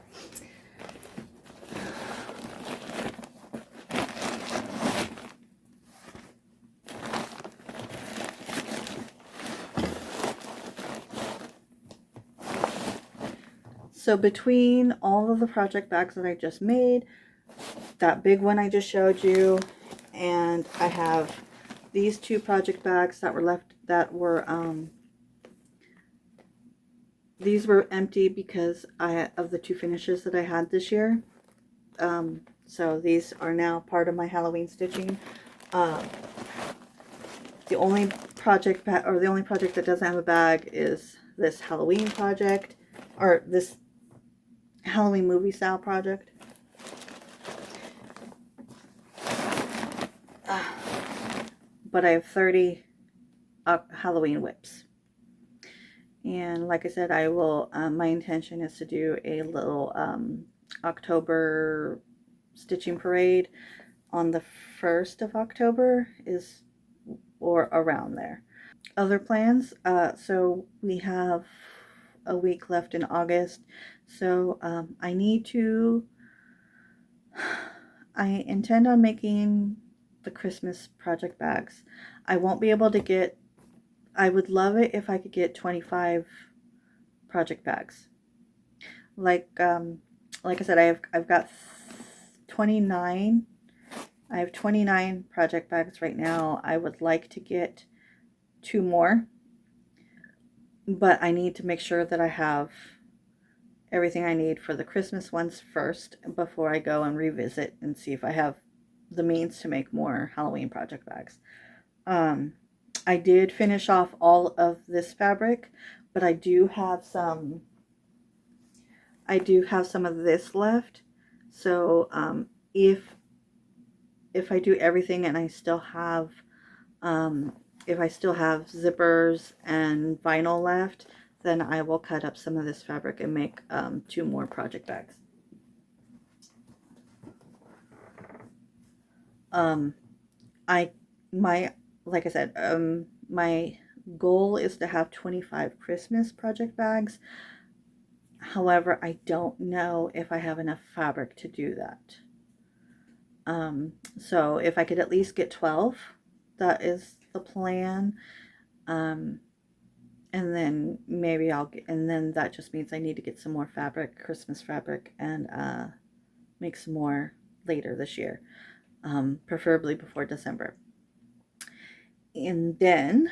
So between all of the project bags that I just made, that big one I just showed you, and I have these 2 project bags that were left, that were, these were empty because of the 2 finishes that I had this year. So these are now part of my Halloween stitching. The only project that doesn't have a bag is this Halloween project, or this Halloween movie style project. But I have 30 Halloween whips. And like I said, I will, my intention is to do a little October stitching parade on the 1st of October, or around there. Other plans, so we have a week left in August, so I intend on making the Christmas project bags. I won't be able to get, I would love it if I could get 25 project bags. Like I said, I've got 29. I have 29 project bags right now. I would like to get 2 more, but I need to make sure that I have everything I need for the Christmas ones first before I go and revisit and see if I have the means to make more Halloween project bags. I did finish off all of this fabric, but I do have some of this left. So if I do everything and I still have if I still have zippers and vinyl left, then I will cut up some of this fabric and make 2 more project bags. Like I said, my goal is to have 25 Christmas project bags. However, I don't know if I have enough fabric to do that. So if I could at least get 12, that is the plan. And then maybe and then that just means I need to get some more fabric, Christmas fabric, and make some more later this year, preferably before December. And then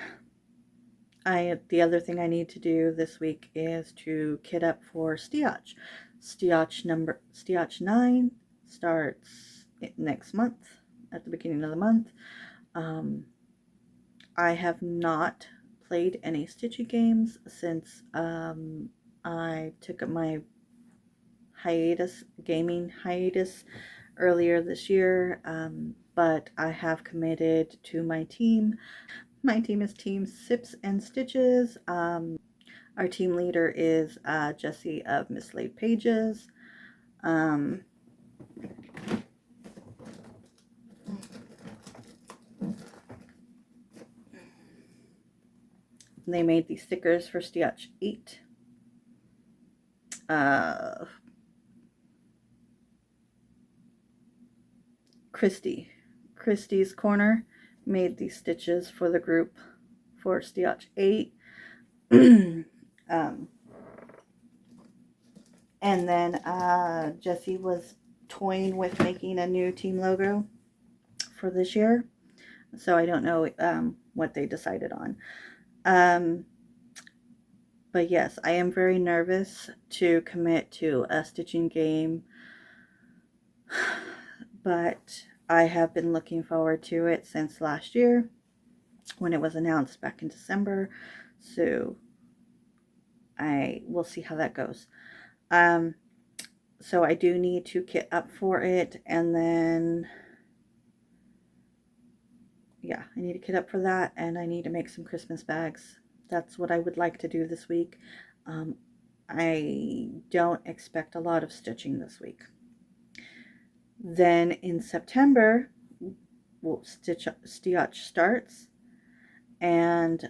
the other thing I need to do this week is to kit up for Stiach. Stiach 9 starts next month, at the beginning of the month. I have not played any stitchy games since I took my gaming hiatus earlier this year, but I have committed to my team. My team is Team Sips and Stitches. Our team leader is Jessie of Mislaid Pages. They made these stickers for Stiach 8. Christy's Corner made these stitches for the group for Stiach 8. And then Jessie was toying with making a new team logo for this year. So I don't know what they decided on. But yes, I am very nervous to commit to a stitching game, but I have been looking forward to it since last year when it was announced back in December. So I will see how that goes. So I do need to kit up for it, and then yeah, I need to kit up for that, and I need to make some Christmas bags. That's what I would like to do this week. I don't expect a lot of stitching this week. Then in September, Stitch starts, and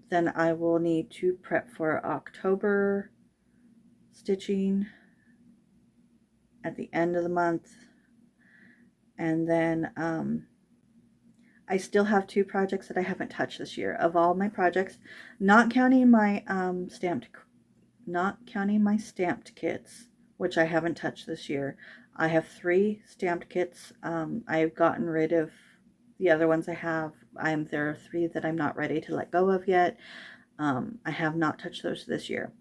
then I will need to prep for October stitching at the end of the month. And then I still have 2 projects that I haven't touched this year. Of all my projects, not counting my stamped kits, which I haven't touched this year. I have 3 stamped kits. I've gotten rid of the other ones I have. There are 3 that I'm not ready to let go of yet. I have not touched those this year.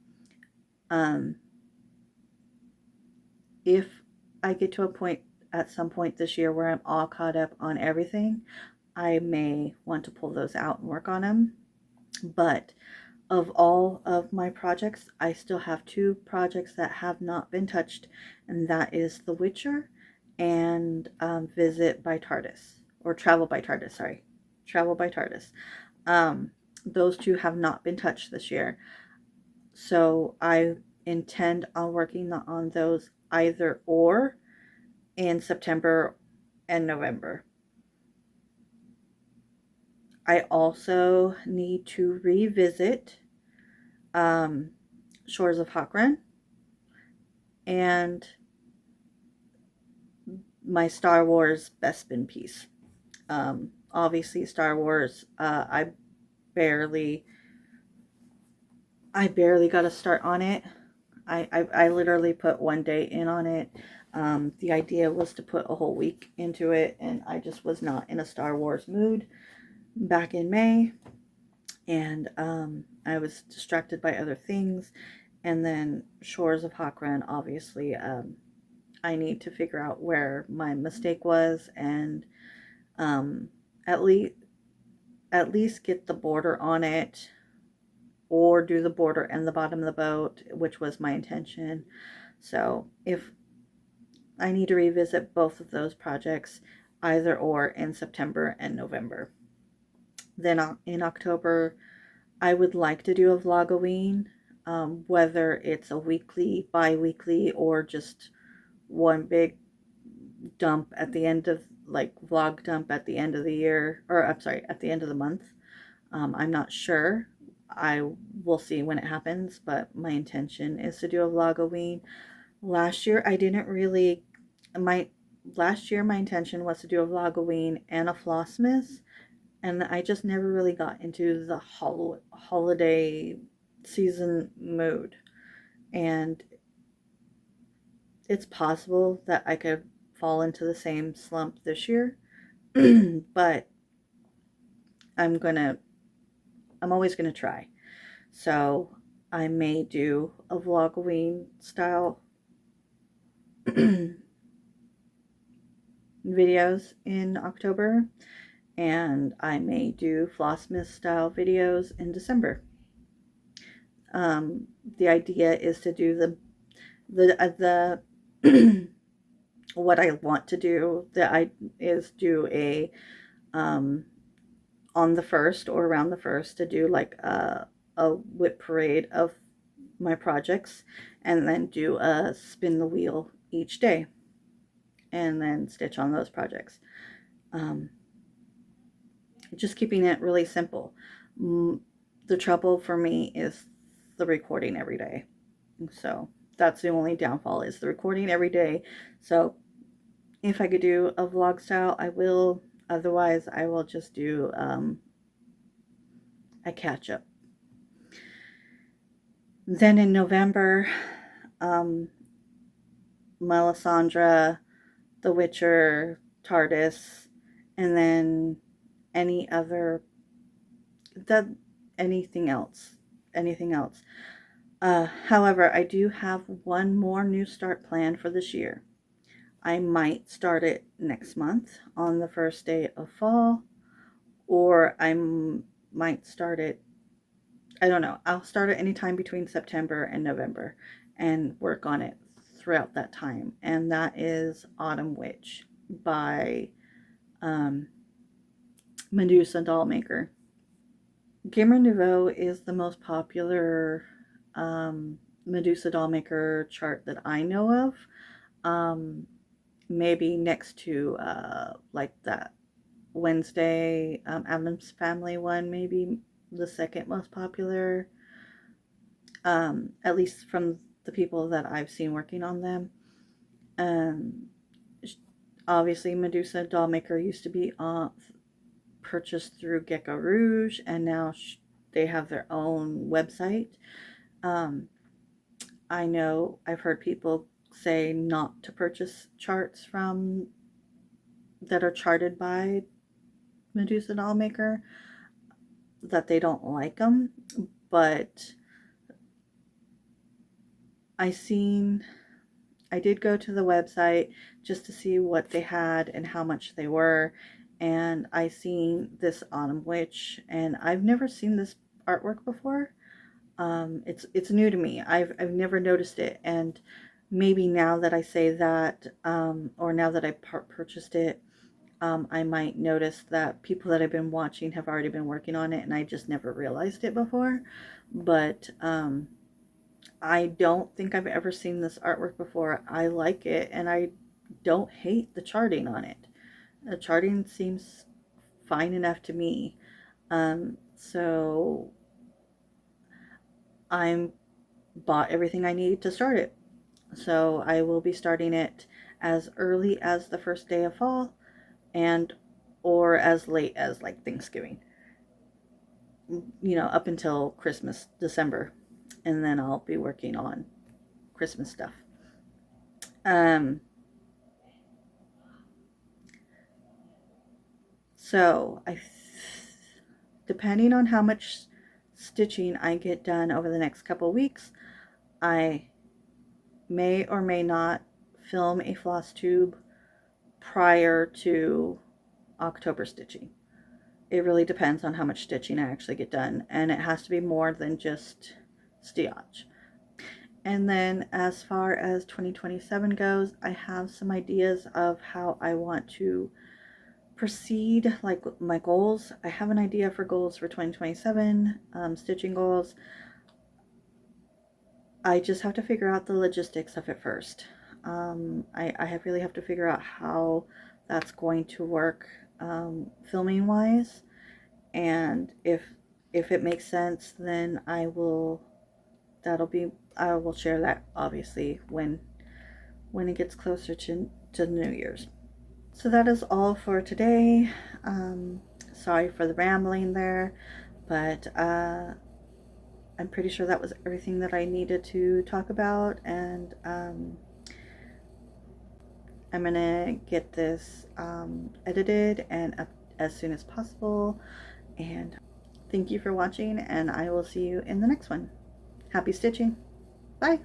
If I get to a point at some point this year where I'm all caught up on everything, I may want to pull those out and work on them. But of all of my projects, I still have 2 projects that have not been touched, and that is The Witcher and Visit by TARDIS, or Travel by TARDIS, sorry. Travel by TARDIS. Those 2 have not been touched this year. So I intend on working on those either or in September and November. I also need to revisit Shores of Hakran and my Star Wars Bespin piece. Obviously Star Wars, I barely got a start on it. I literally put 1 day in on it. The idea was to put a whole week into it, and I just was not in a Star Wars mood back in May, and I was distracted by other things. And then Shores of Hakran, obviously, I need to figure out where my mistake was, and at least get the border on it, or do the border and the bottom of the boat, which was my intention. So if I need to revisit both of those projects, either or, in September and November. Then in October, I would like to do a vlogoween, whether it's a weekly, bi-weekly, or just one big dump at the end of, like, vlog dump at the end of the year, or I'm sorry, at the end of the month. I'm not sure. I will see when it happens, but my intention is to do a vlogoween. Last year, last year my intention was to do a vlogoween and a Flossmas, and I just never really got into the holiday season mood. And it's possible that I could fall into the same slump this year, but I'm always gonna try. So I may do a vlogoween style videos in October, and I may do Flossmas style videos in December. The idea is to do the what I want to do is do a on the 1st or around the 1st, to do like a whip parade of my projects, and then do a spin the wheel each day, and then stitch on those projects. Just keeping it really simple. The trouble for me is the recording every day. So that's the only downfall, is the recording every day. So if I could do a vlog style, I will. Otherwise, I will just do a catch up. Then in November, Melisandre, The Witcher, TARDIS, and then anything else. However, I do have one more new start planned for this year. I might start it next month on the 1st day of fall, or I might start it, I don't know. I'll start it anytime between September and November and work on it throughout that time. And that is Autumn Witch by Medusa Dollmaker. Gamer Nouveau is the most popular Medusa Dollmaker chart that I know of. Maybe next to like that Wednesday Addams Family one, maybe the second most popular, at least from the people that I've seen working on them. Obviously, Medusa Dollmaker used to be purchased through Gecko Rouge, and now they have their own website. I know I've heard people say not to purchase charts from that are charted by Medusa Dollmaker, that they don't like them, but I did go to the website just to see what they had and how much they were, and I seen this Autumn Witch, and I've never seen this artwork before. It's new to me. I've never noticed it, and maybe now that I say that, or now that I purchased it, I might notice that people that I've been watching have already been working on it, and I just never realized it before. But I don't think I've ever seen this artwork before. I like it, and I don't hate the charting on it. The charting seems fine enough to me. So I'm bought everything I need to start it. So I will be starting it as early as the first day of fall, and or as late as like Thanksgiving, up until Christmas, December, and then I'll be working on Christmas stuff. So depending on how much stitching I get done over the next couple weeks, I may or may not film a Flosstube prior to October stitching. It really depends on how much stitching I actually get done, and it has to be more than just stitch. And then as far as 2027 goes, I have some ideas of how I want to proceed, like my goals. I have an idea for goals for 2027, stitching goals. I just have to figure out the logistics of it first. I really have to figure out how that's going to work, filming wise, and if it makes sense, then I will share that obviously when it gets closer to New Year's. So that is all for today. Sorry for the rambling there, but I'm pretty sure that was everything that I needed to talk about, and I'm gonna get this edited and up as soon as possible. And thank you for watching, and I will see you in the next one. Happy stitching. Bye.